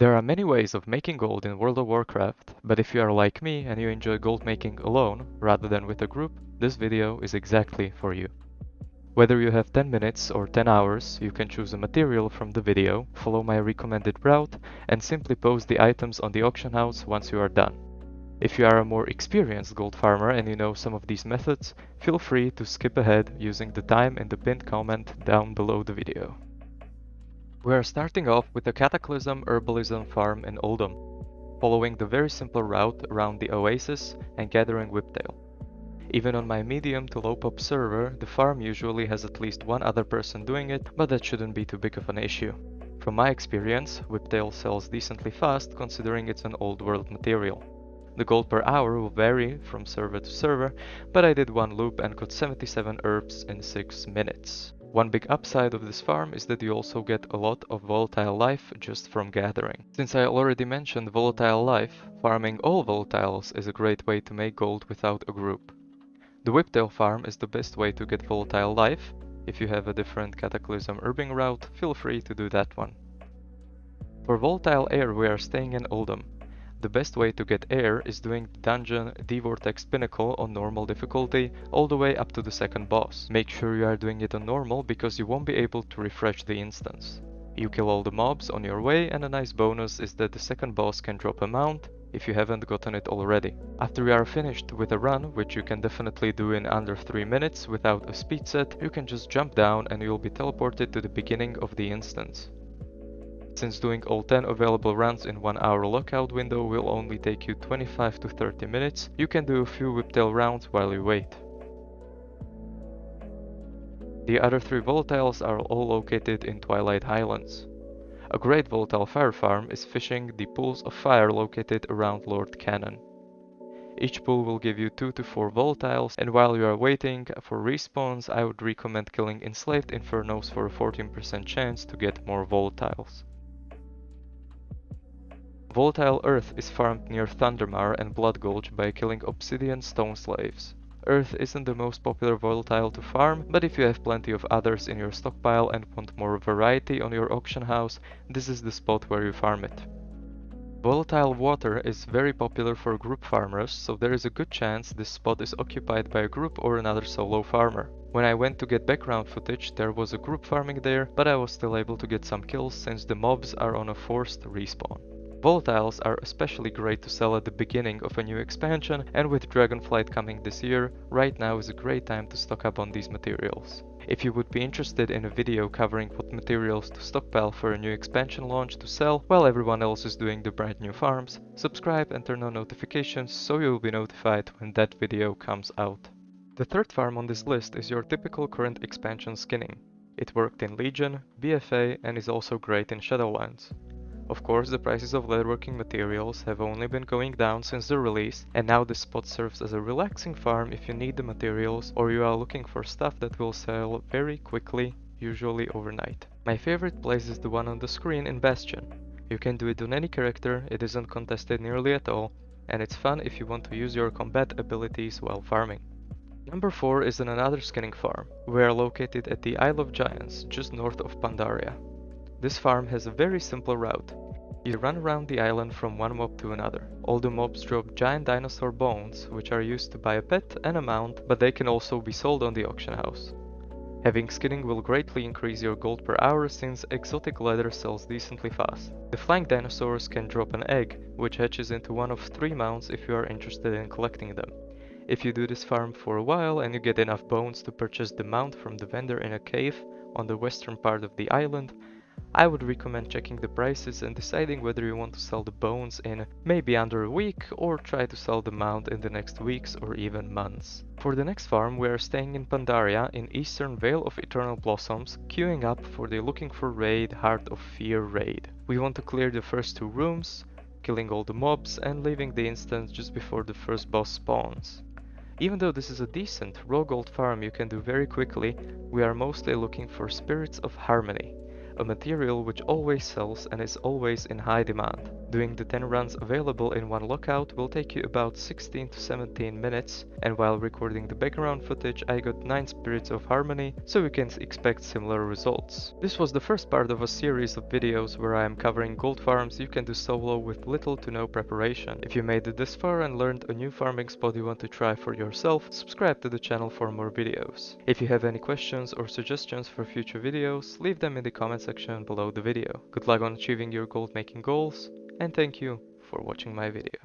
There are many ways of making gold in World of Warcraft, but if you are like me and you enjoy gold making alone rather than with a group, this video is exactly for you. Whether you have 10 minutes or 10 hours, you can choose a material from the video, follow my recommended route, and simply post the items on the auction house once you are done. If you are a more experienced gold farmer and you know some of these methods, feel free to skip ahead using the time in the pinned comment down below the video. We are starting off with the Cataclysm herbalism farm in Oldham, following the very simple route around the oasis and gathering whiptail. Even on my medium to low pop server, the farm usually has at least one other person doing it, but that shouldn't be too big of an issue. From my experience, whiptail sells decently fast considering it's an old world material. The gold per hour will vary from server to server, but I did one loop and got 77 herbs in 6 minutes. One big upside of this farm is that you also get a lot of volatile life just from gathering. Since I already mentioned volatile life, farming all volatiles is a great way to make gold without a group. The whiptail farm is the best way to get volatile life. If you have a different Cataclysm herbing route, feel free to do that one. For volatile air we are staying in Oldham. The best way to get air is doing the dungeon The Vortex Pinnacle on normal difficulty all the way up to the second boss. Make sure you are doing it on normal because you won't be able to refresh the instance. You kill all the mobs on your way, and a nice bonus is that the second boss can drop a mount if you haven't gotten it already. After you are finished with a run, which you can definitely do in under 3 minutes without a speed set, you can just jump down and you'll be teleported to the beginning of the instance. Since doing all 10 available runs in 1 hour lockout window will only take you 25 to 30 minutes, you can do a few whiptail rounds while you wait. The other 3 volatiles are all located in Twilight Highlands. A great volatile fire farm is fishing the pools of fire located around Lord Cannon. Each pool will give you 2 to 4 volatiles, and while you are waiting for respawns, I would recommend killing enslaved infernos for a 14% chance to get more volatiles. Volatile earth is farmed near Thundermar and Blood Gulch by killing obsidian stone slaves. Earth isn't the most popular volatile to farm, but if you have plenty of others in your stockpile and want more variety on your auction house, this is the spot where you farm it. Volatile water is very popular for group farmers, so there is a good chance this spot is occupied by a group or another solo farmer. When I went to get background footage, there was a group farming there, but I was still able to get some kills since the mobs are on a forced respawn. Volatiles are especially great to sell at the beginning of a new expansion, and with Dragonflight coming this year, right now is a great time to stock up on these materials. If you would be interested in a video covering what materials to stockpile for a new expansion launch to sell while everyone else is doing the brand new farms, subscribe and turn on notifications so you will be notified when that video comes out. The third farm on this list is your typical current expansion skinning. It worked in Legion, BFA, and is also great in Shadowlands. Of course, the prices of leatherworking materials have only been going down since the release, and now this spot serves as a relaxing farm if you need the materials or you are looking for stuff that will sell very quickly, usually overnight. My favorite place is the one on the screen in Bastion. You can do it on any character, it isn't contested nearly at all, and it's fun if you want to use your combat abilities while farming. Number 4 is in another skinning farm. We are located at the Isle of Giants, just north of Pandaria. This farm has a very simple route. You run around the island from one mob to another. All the mobs drop giant dinosaur bones, which are used to buy a pet and a mount, but they can also be sold on the auction house. Having skinning will greatly increase your gold per hour since exotic leather sells decently fast. The flying dinosaurs can drop an egg, which hatches into one of 3 mounts if you are interested in collecting them. If you do this farm for a while and you get enough bones to purchase the mount from the vendor in a cave on the western part of the island, I would recommend checking the prices and deciding whether you want to sell the bones in maybe under a week or try to sell the mount in the next weeks or even months. For the next farm we are staying in Pandaria in Eastern Vale of Eternal Blossoms, queuing up for the Looking for Raid Heart of Fear raid. We want to clear the first 2 rooms, killing all the mobs and leaving the instance just before the first boss spawns. Even though this is a decent raw gold farm you can do very quickly, we are mostly looking for Spirits of Harmony, a material which always sells and is always in high demand. Doing the 10 runs available in one lockout will take you about 16 to 17 minutes, and while recording the background footage I got 9 spirits of harmony, so you can expect similar results. This was the first part of a series of videos where I am covering gold farms you can do solo with little to no preparation. If you made it this far and learned a new farming spot you want to try for yourself, subscribe to the channel for more videos. If you have any questions or suggestions for future videos, leave them in the comment section below the video. Good luck on achieving your gold making goals, and thank you for watching my video.